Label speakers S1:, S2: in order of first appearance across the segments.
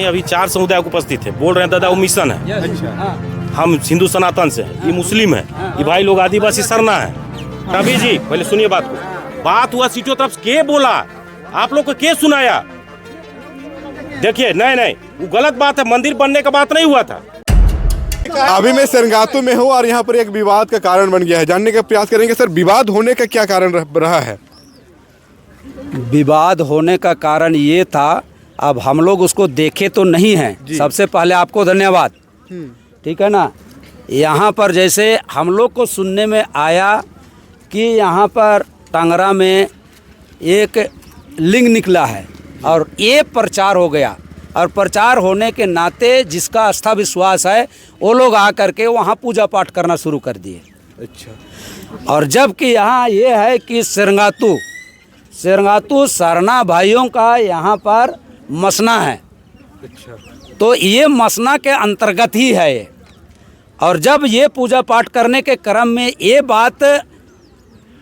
S1: अभी 4 समुदाय उपस्थित है, बोल रहे हैं दादा वो मिशन है।
S2: अच्छा।
S1: हम हिंदू सनातन से हैं, ये मुस्लिम है, ये भाई लोग आदिवासी सरना है। तभी जी पहले सुनिए बात को। बात हुआ सीटों तरफ से, के बोला आप लोग को, के सुनाया? देखिए नहीं वो गलत बात है, मंदिर बनने का बात नहीं हुआ था।
S2: अभी मैं सरंगातु में हूँ और यहाँ पर एक विवाद का कारण बन गया है। जानने का प्रयास करेंगे सर, विवाद होने का क्या कारण रहा है?
S3: विवाद होने का कारण ये था, अब हम लोग उसको देखे तो नहीं हैं। सबसे पहले आपको धन्यवाद, ठीक है ना। यहाँ पर जैसे हम लोग को सुनने में आया कि यहाँ पर टांगरा में एक लिंग निकला है और ये प्रचार हो गया, और प्रचार होने के नाते जिसका आस्था विश्वास है वो लोग आकर के वहाँ पूजा पाठ करना शुरू कर दिए।
S2: अच्छा।
S3: और जबकि यहाँ ये है कि सरंगातु सरना भाइयों का यहाँ पर मसना है।
S2: अच्छा।
S3: तो ये मसना के अंतर्गत ही है ये। और जब ये पूजा पाठ करने के क्रम में ये बात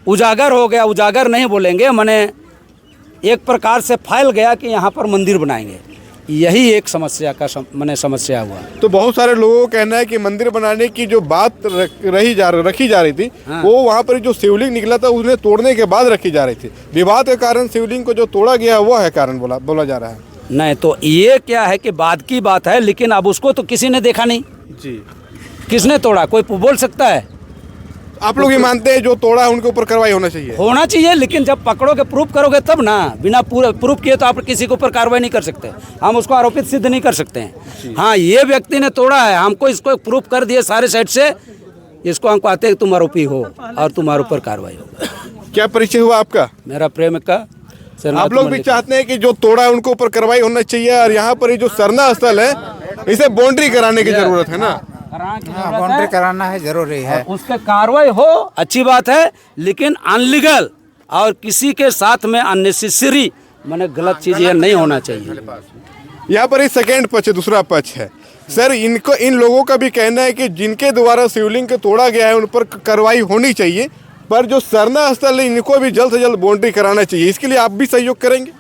S3: उजागर हो गया, उजागर नहीं बोलेंगे, माने एक प्रकार से फैल गया कि यहाँ पर मंदिर बनाएंगे, यही एक समस्या का समस्या हुआ।
S2: तो बहुत सारे लोगों का कहना है कि मंदिर बनाने की जो बात रखी जा रही थी,
S3: हाँ।
S2: वो वहाँ पर जो शिवलिंग निकला था उन्हें तोड़ने के बाद रखी जा रही थी। विवाद के कारण शिवलिंग को जो तोड़ा गया वो है कारण बोला जा रहा है।
S3: नहीं तो ये क्या है कि बाद की बात है, लेकिन अब उसको तो किसी ने देखा नहीं।
S2: जी।
S3: किसने तोड़ा, कोई बोल सकता है?
S2: आप लोग ये मानते हैं जो तोड़ा है उनके ऊपर कार्रवाई होना चाहिए?
S3: लेकिन जब पकड़ोगे, प्रूफ करोगे तब ना। बिना प्रूफ किए तो आप किसी के ऊपर कार्रवाई नहीं कर सकते, हम उसको आरोपित सिद्ध नहीं कर सकते हैं। हाँ, ये व्यक्ति ने तोड़ा है, हमको इसको प्रूफ कर दिए सारे साइड से, इसको हम कहते हैं कि तुम आरोपी हो और तुम्हारे ऊपर कार्रवाई हो।
S2: क्या परिचय हुआ आपका?
S3: मेरा प्रेम का।
S2: आप लोग भी चाहते हैं कि जो तोड़ा है उनको ऊपर कार्रवाई होना चाहिए, और यहाँ पर जो सरना स्थल है इसे बाउंड्री कराने की जरूरत है ना?
S4: बाउंड्री कराना है, जरूरी है।
S3: उसके कार्रवाई हो, अच्छी बात है, लेकिन अनलीगल और किसी के साथ में अननेसेसरी माने गलत चीजें नहीं होना चाहिए।
S2: यहाँ पर एक सेकेंड पक्ष है, दूसरा पक्ष है सर। इन लोगों का भी कहना है कि जिनके द्वारा शिवलिंग को तोड़ा गया है उन पर कार्रवाई होनी चाहिए, पर जो सरना स्थल है इनको भी जल्द से जल्द बाउंड्री कराना चाहिए। इसके लिए आप भी सहयोग करेंगे?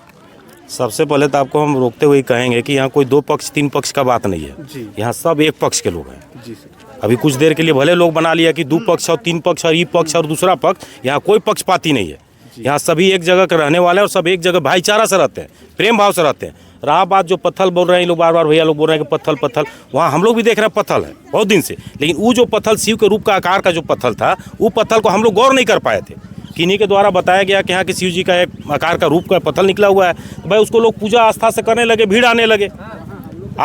S1: सबसे पहले तो आपको हम रोकते हुए कहेंगे कि यहाँ कोई 2 पक्ष 3 पक्ष का बात नहीं है, यहाँ सब एक पक्ष के लोग हैं।
S2: जी सर।
S1: अभी कुछ देर के लिए भले लोग बना लिया कि 2 पक्ष और 3 पक्ष और ये पक्ष और दूसरा पक्ष, यहाँ कोई पक्षपाती नहीं है। यहाँ सभी एक जगह के रहने वाले हैं और सब एक जगह भाईचारा से रहते हैं, प्रेम भाव से रहते हैं। रहा बात जो पत्थल बोल रहे हैं लोग, बार बार भैया लोग बोल रहे हैं कि पत्थल, वहाँ हम लोग भी देख रहे हैं पत्थल है बहुत दिन से, लेकिन वो जो पत्थल शिव के रूप का आकार का जो पत्थल था, वो पत्थल को हम लोग गौर नहीं कर पाए थे। किन्हीं के द्वारा बताया गया कि यहाँ के शिव जी का एक आकार का रूप का पत्थल निकला हुआ है, तो भाई उसको लोग पूजा आस्था से करने लगे, भीड़ आने लगे।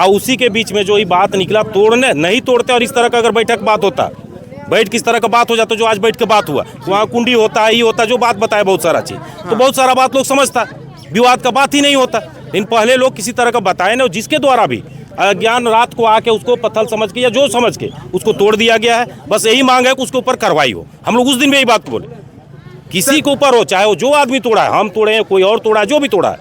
S1: उसी के बीच में जो ये बात निकला, तोड़ने नहीं तोड़ते, और इस तरह का अगर बैठक बात होता, बैठ किस तरह का बात हो जाता, जो आज बैठ के बात हुआ, वहाँ कुंडी होता है, ये होता, जो बात बताया बहुत सारा चीज़, तो बहुत सारा बात लोग समझता, विवाद का बात ही नहीं होता। लेकिन पहले लोग किसी तरह का बताए ना, जिसके द्वारा भी अज्ञान रात को आके उसको पत्थल समझ के या जो समझ के उसको तोड़ दिया गया है। बस यही मांग है कि उसके ऊपर कार्रवाई हो। हम लोग उस दिन भी यही बात बोले, किसी के ऊपर हो, चाहे वो जो आदमी तोड़ा है, हम तोड़े हैं, कोई और तोड़ा है, जो भी तोड़ा है,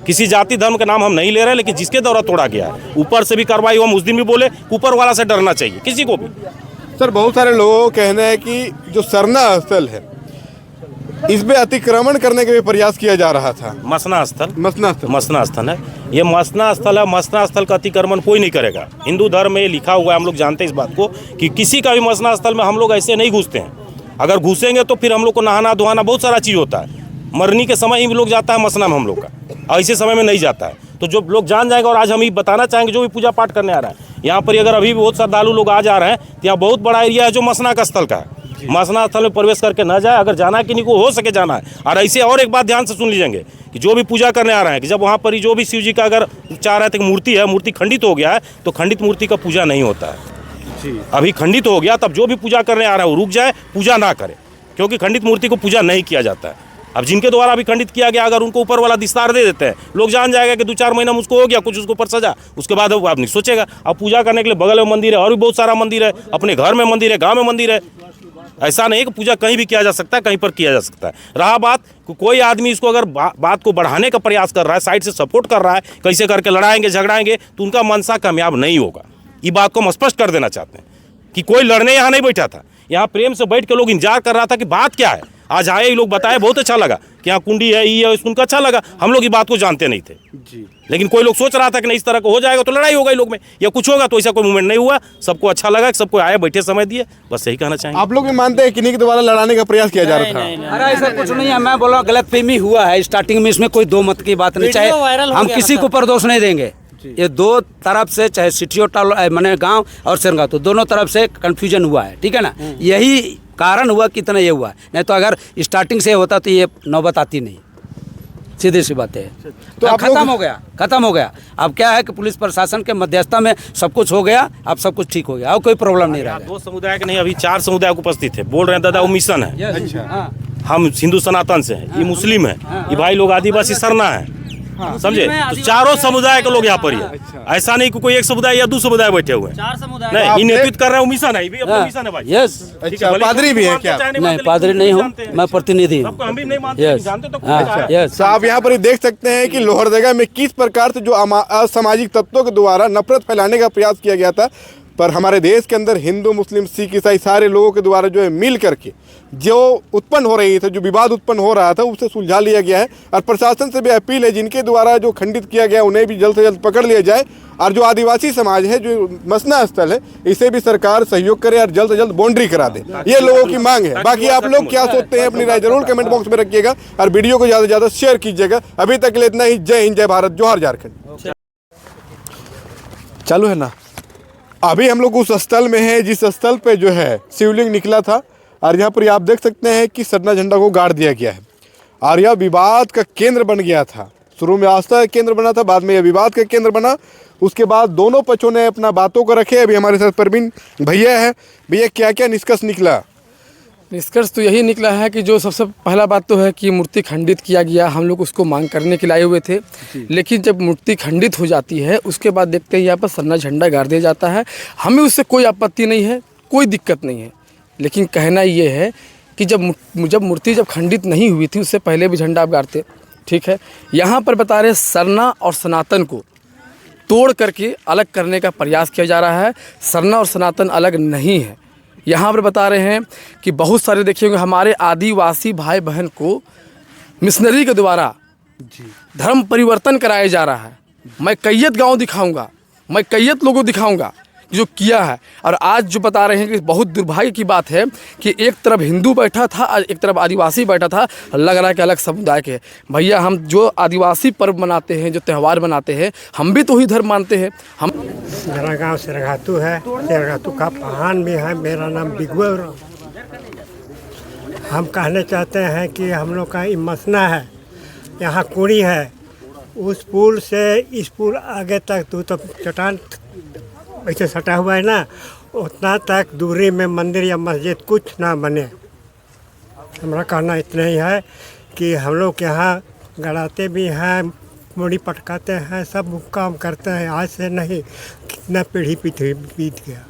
S1: किसी जाति धर्म का नाम हम नहीं ले रहे, लेकिन जिसके द्वारा तोड़ा गया है ऊपर से भी कार्रवाई हो। हम उस दिन भी बोले, ऊपर वाला से डरना चाहिए किसी को भी।
S2: सर, बहुत सारे लोगों का कहना है कि जो सरना स्थल है इसमें अतिक्रमण करने का भी प्रयास किया जा रहा था।
S1: मसना स्थल है, ये मसना स्थल है। मसना स्थल का अतिक्रमण कोई नहीं करेगा। हिंदू धर्म में लिखा हुआ है, हम लोग जानते हैं इस बात को, कि किसी का भी मसना स्थल में हम लोग ऐसे नहीं घुसते हैं। अगर घुसेंगे तो फिर हम लोग को नहाना धोना बहुत सारा चीज़ होता है। मरनी के समय ही लोग जाता है मसना में, हम लोग का ऐसे समय में नहीं जाता है। तो जो लोग जान जाएंगे, और आज हम ये बताना चाहेंगे जो भी पूजा पाठ करने आ रहा है यहाँ पर, अगर अभी भी बहुत श्रद्धालु लोग आ जा रहे हैं, तो यहाँ बहुत बड़ा एरिया है जो मसना का स्थल का है। मसना स्थल में प्रवेश करके ना जाए, अगर जाना है किन्हीं को हो सके जाना है। और ऐसे और एक बात ध्यान से सुन लीजिएंगे कि जो भी पूजा करने आ रहे हैं, कि जब वहाँ पर ही जो भी शिव जी का अगर चाह रहे थे कि मूर्ति है, मूर्ति खंडित हो गया है, तो खंडित मूर्ति का पूजा नहीं होता है। अभी खंडित हो गया, तब जो भी पूजा करने आ रहा है वो रुक जाए, पूजा ना करे, क्योंकि खंडित मूर्ति को पूजा नहीं किया जाता है। अब जिनके द्वारा अभी खंडित किया गया, अगर उनको ऊपर वाला विस्तार दे देते हैं, लोग जान जाएगा कि 2-4 महीना में उसको हो गया कुछ, उसको ऊपर सजा, उसके बाद वो आदमी सोचेगा। अब पूजा करने के लिए बगल में मंदिर है, और भी बहुत सारा मंदिर है, अपने घर में मंदिर है, गाँव में मंदिर है। ऐसा नहीं कि पूजा कहीं भी किया जा सकता है, कहीं पर किया जा सकता है। रहा बात, कोई आदमी इसको अगर बात को बढ़ाने का प्रयास कर रहा है, साइड से सपोर्ट कर रहा है, कैसे करके लड़ाएंगे झगड़ाएंगे, तो उनका मनसा कामयाब नहीं होगा। ये बात को हम स्पष्ट कर देना चाहते हैं कि कोई लड़ने यहाँ नहीं बैठा था। यहाँ प्रेम से बैठ के लोग इंतजार कर रहा था कि बात क्या है। आज आए, ये लोग बताए, बहुत अच्छा लगा कि यहाँ कुंडी है, ये है, उनका अच्छा लगा। हम लोग ये बात को जानते नहीं थे
S2: जी।
S1: लेकिन कोई लोग सोच रहा था कि नहीं इस तरह को हो जाएगा तो लड़ाई होगा लोग में या कुछ होगा, तो ऐसा कोई मूवमेंट नहीं हुआ। सबको अच्छा लगा, सबको आए, बैठे, समय दिए, बस यही कहना चाहेंगे।
S2: आप लोग भी मानते हैं कि इन्हीं के द्वारा लड़ाने का प्रयास किया जा रहा था?
S3: अरे ऐसा कुछ नहीं है, मैं बोल रहा हूँ गलतफहमी हुआ है स्टार्टिंग में, इसमें कोई दो मत की बात नहीं। चाहे हम किसी को ऊपर दोष नहीं देंगे, ये दो तरफ से, चाहे सिटियोटाल मैंने गांव और सिरगातू दोनों तरफ से कंफ्यूजन हुआ है, ठीक है ना। यही कारण हुआ कि इतना ये हुआ, नहीं तो अगर स्टार्टिंग से होता तो ये नौबत आती नहीं, सीधी सी बात है। तो अब खत्म हो गया। अब क्या है कि पुलिस प्रशासन के मध्यस्थता में सब कुछ हो गया, अब सब कुछ ठीक हो गया, अब कोई प्रॉब्लम नहीं रहा।
S1: दो समुदाय के नहीं, अभी 4 समुदाय उपस्थित है। बोल रहे हैं दादा वो मिशन है,
S3: अच्छा,
S1: हम हिंदू सनातन से हैं, ये मुस्लिम है, ये भाई लोग आदिवासी सरना है, समझे। तो चारों समुदाय के लोग यहाँ पर है, ऐसा नहीं कि कोई एक समुदाय या 2 समुदाय बैठे हुए हैं।
S3: 4 समुदाय
S1: नहीं, ये नेतृत्व कर रहे हैं, मिशन है, ये भी अपना मिशन है भाई।
S3: यस।
S2: अच्छा, पादरी भी है क्या?
S3: नहीं, पादरी नहीं हूँ, मैं प्रतिनिधि हूँ।
S1: हम भी नहीं मानते, जानते तो
S3: यस।
S2: तो आप यहाँ पर देख सकते हैं कि लोहरदगा में किस प्रकार से जो असामाजिक तत्वों के द्वारा नफरत फैलाने का प्रयास किया गया था, पर हमारे देश के अंदर हिंदू, मुस्लिम, सिख, ईसाई सारे लोगों के द्वारा जो है मिल करके जो उत्पन्न हो रही थी, जो विवाद उत्पन्न हो रहा था, उसे सुलझा लिया गया है। और प्रशासन से भी अपील है, जिनके द्वारा जो खंडित किया गया उन्हें भी जल्द से जल्द पकड़ लिया जाए। और जो आदिवासी समाज है, जो मसना स्थल है, इसे भी सरकार सहयोग करे और जल्द से जल्द बाउंड्री करा दे, ये लोगों की मांग है। बाकी आप लोग क्या सोचते हैं, अपनी राय जरूर कमेंट बॉक्स में रखिएगा और वीडियो को ज़्यादा से ज़्यादा शेयर कीजिएगा। अभी तक के लिए इतना ही। जय हिंद, जय भारत, जोहार झारखंड। चालू है ना। अभी हम लोग उस स्थल में हैं जिस स्थल पे जो है शिवलिंग निकला था, और यहाँ पर आप देख सकते हैं कि सरना झंडा को गाड़ दिया गया है और यह विवाद का केंद्र बन गया था। शुरू में आस्था का केंद्र बना था, बाद में यह विवाद का केंद्र बना। उसके बाद दोनों पक्षों ने अपना बातों को रखे। अभी हमारे साथ परवीन भैया है। भैया, क्या क्या निष्कर्ष निकला?
S5: निष्कर्ष तो यही निकला है कि जो सबसे पहला बात तो है कि मूर्ति खंडित किया गया, हम लोग उसको मांग करने के लाए हुए थे। लेकिन जब मूर्ति खंडित हो जाती है, उसके बाद देखते हैं यहाँ पर सरना झंडा गाड़ दिया जाता है। हमें उससे कोई आपत्ति नहीं है, कोई दिक्कत नहीं है। लेकिन कहना ये है कि जब मूर्ति खंडित नहीं हुई थी, उससे पहले भी झंडा आप गाड़ते, ठीक है। यहाँ पर बता रहे सरना और सनातन को तोड़ करके अलग करने का प्रयास किया जा रहा है। सरना और सनातन अलग नहीं है। यहाँ पर बता रहे हैं कि बहुत सारे देखिए हमारे आदिवासी भाई बहन को मिशनरी के द्वारा धर्म परिवर्तन कराया जा रहा है। मैं कैयत गांव दिखाऊंगा, मैं कैयत लोगों दिखाऊंगा जो किया है। और आज जो बता रहे हैं कि बहुत दुर्भाग्य की बात है कि एक तरफ हिंदू बैठा था और एक तरफ आदिवासी बैठा था, लग रहा है कि अलग समुदाय के। भैया, हम जो आदिवासी पर्व मनाते हैं, जो त्यौहार मनाते हैं, हम भी तो ही धर्म मानते हैं। हम
S6: मेरा गांव सिरगातू है, सिरगातू का पहान भी है। मेरा नाम बिगुर। हम कहना चाहते हैं कि हम लोग का मसना है, यहाँ कुड़ी है, उस पुल से इस पुल आगे तक तो चट्टान ऐसे सटा हुआ है ना, उतना तक दूरी में मंदिर या मस्जिद कुछ ना बने। हमारा कहना इतना ही है कि हम लोग यहाँ गड़ाते भी हैं, मूड़ी पटकाते हैं, सब काम करते हैं। आज से नहीं, कितना पीढ़ी बीत गया।